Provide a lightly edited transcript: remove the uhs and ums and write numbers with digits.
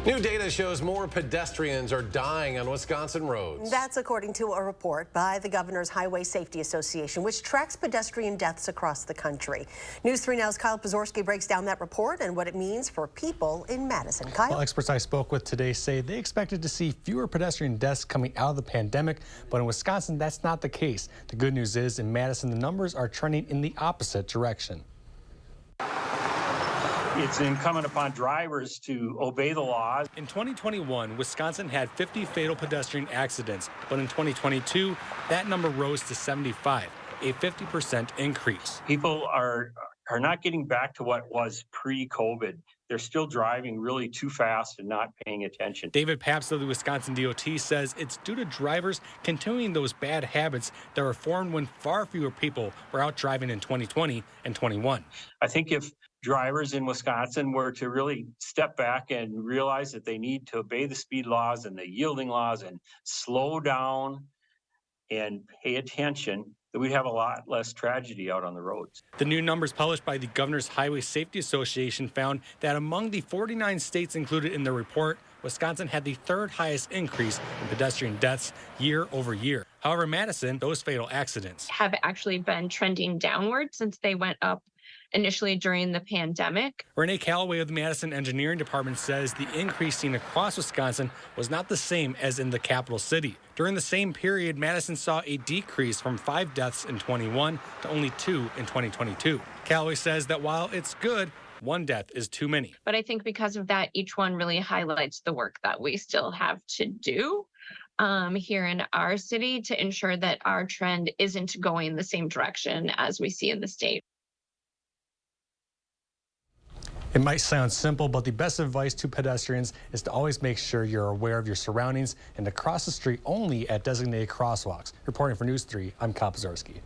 New data shows more pedestrians are dying on Wisconsin roads. That's according to a report by the Governor's Highway Safety Association, which tracks pedestrian deaths across the country. News 3 Now's Kyle Pazorski breaks down that report and what it means for people in Madison. Kyle? Well, experts I spoke with today say they expected to see fewer pedestrian deaths coming out of the pandemic, but in Wisconsin, that's not the case. The good news is in Madison, the numbers are trending in the opposite direction. It's incumbent upon drivers to obey the laws. In 2021, Wisconsin had 50 fatal pedestrian accidents, but in 2022, that number rose to 75, a 50% increase. People are not getting back to what was pre-COVID. They're still driving really too fast and not paying attention. David Papst of the Wisconsin DOT says it's due to drivers continuing those bad habits that were formed when far fewer people were out driving in 2020 and 21. I think if drivers in Wisconsin were to really step back and realize that they need to obey the speed laws and the yielding laws and slow down and pay attention, that we'd have a lot less tragedy out on the roads. The new numbers published by the Governor's Highway Safety Association found that among the 49 states included in the report, Wisconsin had the third highest increase in pedestrian deaths year over year. However, Madison, those fatal accidents have actually been trending downward since they went up initially during the pandemic. Renee Calloway of the Madison Engineering Department says the increase seen across Wisconsin was not the same as in the capital city. During the same period, Madison saw a decrease from 5 deaths in 21 to only 2 in 2022. Calloway says that while it's good, 1 death is too many. But I think because of that, each one really highlights the work that we still have to do here in our city to ensure that our trend isn't going the same direction as we see in the state. It might sound simple, but the best advice to pedestrians is to always make sure you're aware of your surroundings and to cross the street only at designated crosswalks. Reporting for News 3, I'm Kyle Pazorski.